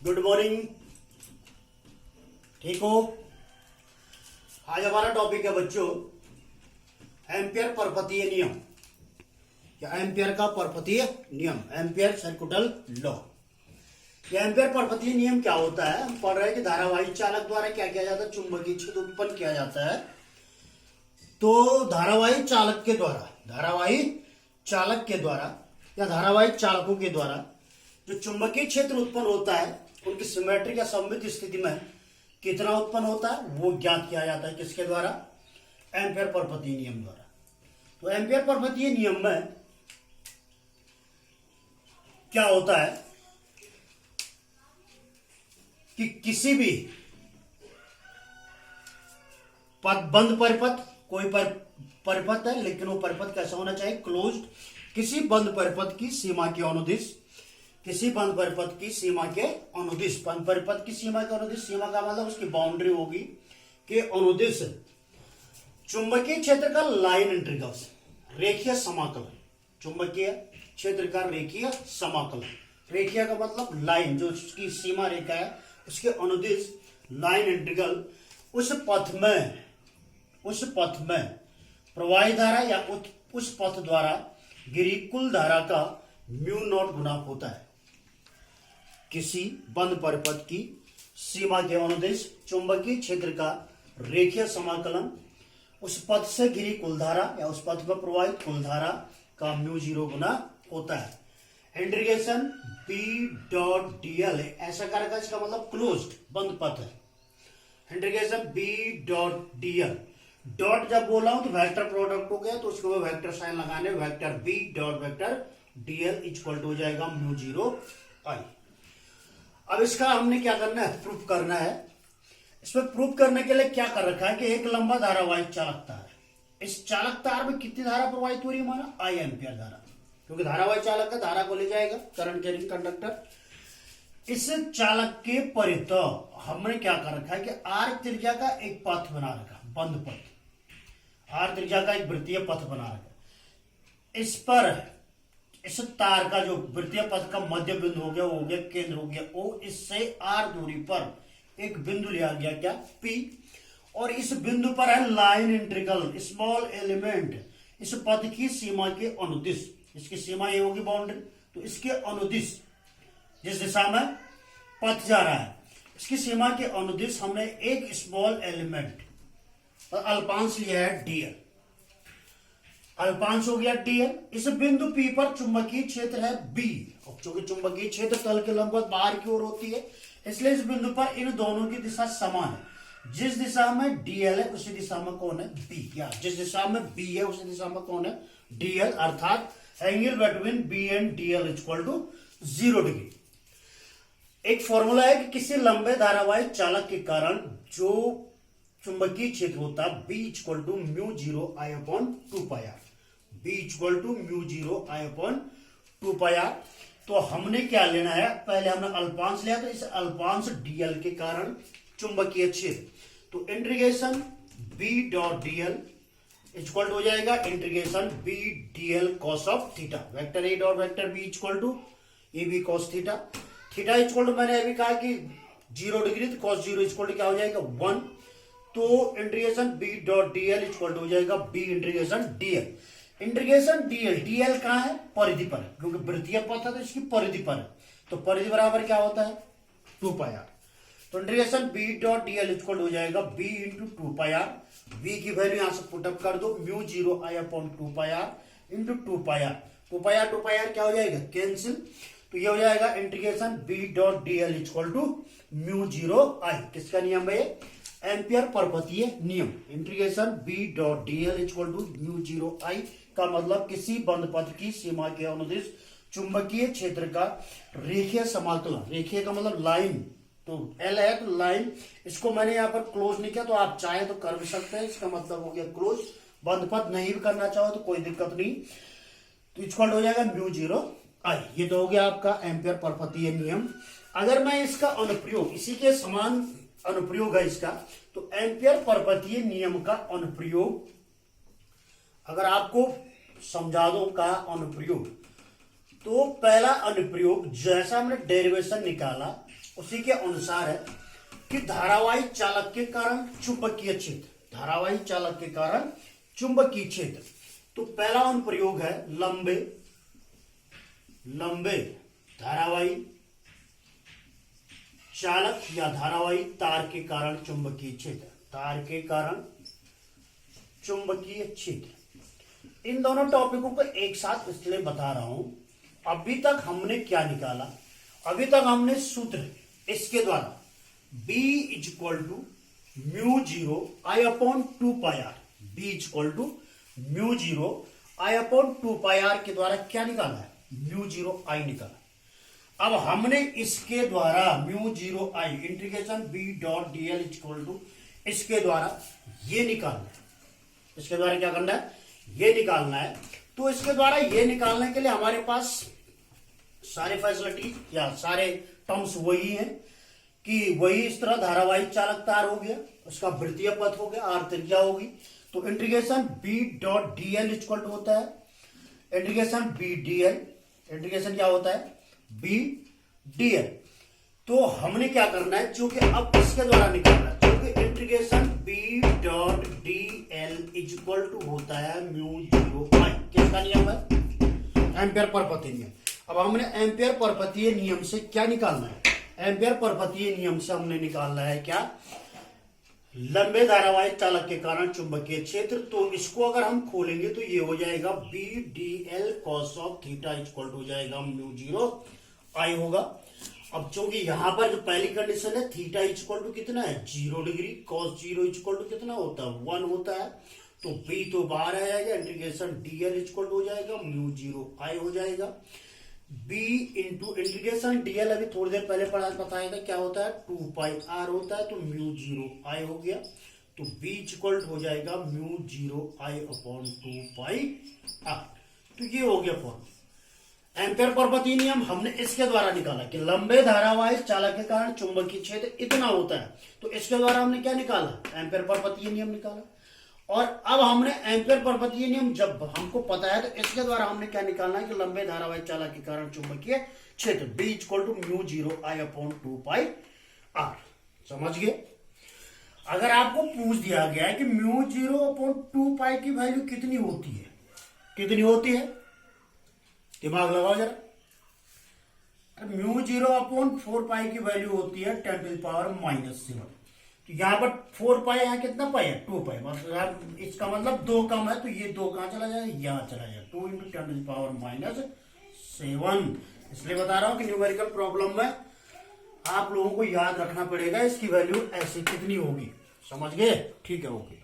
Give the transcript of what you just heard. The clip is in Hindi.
Good morning. ठीक हो? आज हमारा टॉपिक है बच्चों एम्पियर परपथीय नियम या एम्पियर का परपथीय नियम, एम्पियर सर्कुटल लॉ। यह एम्पियर परपथीय नियम क्या होता है? हम पढ़ रहे हैं कि धारावाही चालक द्वारा क्या किया जाता है, चुंबकीय क्षेत्र उत्पन्न किया जाता है। तो धारावाही चालक के द्वारा या धारावाही चालकों के द्वारा जो चुंबकीय क्षेत्र उत्पन्न होता है उनकी सिमेट्रिक या सममित स्थिति में कितना उत्पन्न होता है वो ज्ञात किया जाता है। किसके द्वारा? एम्पियर परपथीय नियम द्वारा। तो एम्पियर परपथीय नियम में क्या होता है कि किसी भी बंद परिपथ, कोई परिपथ है लेकिन वो परिपथ कैसा होना चाहिए? क्लोज्ड। किसी बंद परिपथ की सीमा के अनुदिश, बंद परिपथ की सीमा के अनुदिश, सीमा का मतलब उसकी बाउंड्री होगी कि अनुदिश चुंबकीय क्षेत्र का लाइन इंटीग्रल्स, रेखीय समाकलन, चुंबकीय क्षेत्र का रेखीय समाकलन। रेखीय का मतलब लाइन, जो उसकी सीमा रेखा है उसके अनुदिश लाइन इंटीग्रल उस पथ में प्रवाही धारा या उस पथ द्वारा गिरी कुल धारा का म्यू नॉट गुना होता है। किसी बंद परिपथ की सीमा के अनुदिश चुंबकीय क्षेत्र का रेखीय समाकलन उस पथ से गिरी कुल धारा या उस पथ पर प्रवाहित कुल धारा का म्यू 0 गुना होता है। इंटीग्रेशन बी डॉट डीएल, ऐसा करेगा इसका मतलब क्लोज्ड बंद पथ है। Integration B dot DL, dot जब बोला हूं तो वेक्टर प्रोडक्ट हो गया तो उसको वेक्टर साइन लगाने, vector B dot vector DL equal to हो जाएगा म्यू 0 आई। अब इसका हमने क्या करना है? प्रूफ करना है। इसमें प्रूफ करने के लिए क्या कर रखा है कि एक लंबा धारावाहिक चालक तार है। इस चालक तार में कितनी धारा प्रवाहित हो रही है? हमारा आई एम्पियर धारा, क्योंकि धारावाहिक चालक का धारा को ले जाएगा करंट कैरिंग कंडक्टर। इस चालक के परितः हमने क्या कर रखा है कि आर त्रिज्या का एक पथ बना रखा, बंद पथ, आर त्रिज्या का एक वृत्तीय पथ बना रखा। इस पर इस तार का जो वृत्तीय पथ का मध्य बिंदु हो गया, वो हो गया केंद्र, हो गया ओ। इससे आर दूरी पर एक बिंदु लिया गया, क्या? पी। और इस बिंदु पर है लाइन इंटीग्रल, स्मॉल एलिमेंट, इस पथ की सीमा के अनुदिश। इसकी सीमा ये होगी बाउंड्री, तो इसके अनुदिश जिस दिशा में पथ जा रहा है इसकी सीमा के अनुदिश हमने एक स्मॉल एलिमेंट और अल्पांश लिया है डीएल। अल्पांश हो गया डीएल। इस बिंदु पी पर चुंबकीय क्षेत्र है बी, और चूंकि चुंबकीय क्षेत्र तल के लंबवत बाहर की ओर होती है इसलिए इस बिंदु पर इन दोनों की दिशा समान है। जिस दिशा में डीएल है उसी दिशा में कौन है? बी। या जिस दिशा में बी है उसी दिशा में कौन है? डीएल। अर्थात angle between B and DL equal to 0 degree. एक फॉर्मूला है कि किसी लंबे धारावाहिक चालक के कारण जो चुंबकीय क्षेत्र होता है B equal to mu 0 I upon 2 pi R, B equal to mu 0 I upon 2 pi R. तो हमने क्या लेना है? पहले हमने अल्पांश लिया, तो इस अल्पांश डीएल के कारण चुंबकीय क्षेत्र, तो integration B dot DL equal to हो जाएगा integration B DL cos of theta, vector A dot vector B equal to A B cos theta. Theta equal to मैंने अभी कहा कि 0 डिग्री, तो कॉस 0 इक्वल टू क्या हो जाएगा? 1। तो integration B dot DL equal to हो जाएगा B integration DL. Integration DL, DL कहां है? परिधि पर, क्योंकि वृत्तीय पथ है तो इसकी परिधि पर है, तो परिधि बराबर क्या होता है? 2 पाई आर। तो integration B dot DL equal हो जाएगा B into 2 pi R. B की वैल्यू यहां से पुटअप कर दो, mu 0 I upon 2 pi R into 2 pi R. 2 pi R क्या हो जाएगा? कैंसिल। तो ये हो जाएगा integration B dot DL equal to mu 0 I. किसका नियम है? एम्पियर परपथीय नियम। Integration B dot DL equal to mu 0 आई का मतलब किसी बंद पथ की सीमा के अनुदिश चुंबकीय क्षेत्र का रेखीय समाकलन। रेखीय का मतलब लाइन, तो एल है तो लाइन, इसको मैंने यहां पर क्लोज नहीं किया, तो आप चाहे तो कर भी सकते हैं। इसका मतलब हो गया क्लोज। बंद पथ नहीं भी करना चाहो तो कोई दिक्कत नहीं, तो इक्वल हो जाएगा म्यू 0 आई। ये तो हो गया आपका एम्पियर परपथीय नियम। अगर मैं इसका अनुप्रयोग, इसी के समान अनुप्रयोग है इसका, तो एम्पियर परपथीय नियम का अनुप्रयोग अगर आपको समझा दो का अनुप्रयोग, तो पहला अनुप्रयोग जैसा हमने डेरिवेशन निकाला उसी के अनुसार है कि धारावाही चालक के कारण चुंबकीय क्षेत्र, धारावाही चालक के कारण चुंबकीय क्षेत्र। तो पहला अनुप्रयोग है लंबे धारावाही चालक या धारावाही तार के कारण चुंबकीय क्षेत्र, तार के कारण चुंबकीय क्षेत्र। इन दोनों टॉपिकों को एक साथ इसलिए बता रहा हूं, अभी तक हमने क्या निकाला, अभी तक हमने सूत्र इसके द्वारा B equal to mu 0 I upon 2 pi R, B equal to mu 0 I upon 2 pi R के द्वारा क्या निकाला है, म्यू 0 I निकाला। अब हमने इसके द्वारा mu 0 I integration B dot DL equal to इसके द्वारा ये निकालना है, इसके द्वारा क्या करना है, ये निकालना है। तो इसके द्वारा ये निकालने के लिए हमारे पास सारे फैसिलिटी या सारे टर्म्स वही हैं कि वही इस तरह धारावाहिक चालक तार हो गया, उसका वृत्तीय पथ हो गया, आर त्रिज्या होगी। तो integration B dot DL equal to होता है इंटीग्रेशन B DL, इंटीग्रेशन क्या होता है B DL। तो हमने क्या करना है, चूंकि अब इसके द्वारा निकालना है, चूंकि integration B dot DL equal to होता है म्यू 0 I, किसका नियम है, एम्पियर परपथीय नियम। अब हमने एम्पियर परपथीय नियम से क्या निकालना है, एम्पियर परपथीय नियम से हमने निकालना है क्या, लंबे धारावाहिक चालक के कारण चुंबकीय क्षेत्र। तो इसको अगर हम खोलेंगे तो ये हो जाएगा B DL cos of theta equal to हो जाएगा म्यू 0 I होगा। अब चूंकि यहां पर जो पहली कंडीशन है थीटा इक्वल टू कितना है 0 डिग्री, cos 0 इक्वल टू कितना होता है 1 होता है, तो B तो बाहर आ जाएगा, इंटीग्रेशन DL इक्वल टू हो जाएगा म्यू 0 I हो जाएगा। B इंटू इंटीग्रेशन DL अभी थोड़ी देर पहले बताया था क्या होता है 2 पाई R होता है, तो म्यू 0 I हो गया। तो B इक्वल हो जाएगा mu 0 I upon 2 pi R। तो ये हो गया फॉर्म। एम्पियर परपथीय नियम हमने इसके द्वारा निकाला कि लंबे धारावाहिक चालक के कारण चुंबकीय क्षेत्र इतना होता है, तो इसके द्वारा हमने क्या निकाला, एम्पियर परपथीय नियम निकाला। और अब हमने एम्पियर परपथीय नियम जब हमको पता है तो इसके द्वारा हमने क्या निकालना है कि लंबे धारावाहिक चालक के कारण चुंबकीय क्षेत्र B equal to mu 0 I upon 2 pi R। समझ गए। अगर आपको पूछ दिया गया है कि म्यू 0 अपॉन 2 पाई की वैल्यू कितनी होती है, कितनी होती है, दिमाग लगाओ जरा। म्यू 0 अपॉन 4 पाई की वैल्यू होती है 10 टू द पावर -7। तो यहाँ पर 4 पाई, यहाँ कितना पाई है 2 पाई, मतलब इसका मतलब 2 कम है, तो ये 2 कहां चला जाएगा, यहाँ चला जाएगा 2 इंटू 10 टू द पावर -7। इसलिए बता रहा हूं कि न्यूमेरिकल प्रॉब्लम में आप लोगों को याद रखना पड़ेगा इसकी वैल्यू ऐसे कितनी होगी। समझ गए, ठीक है, ओके।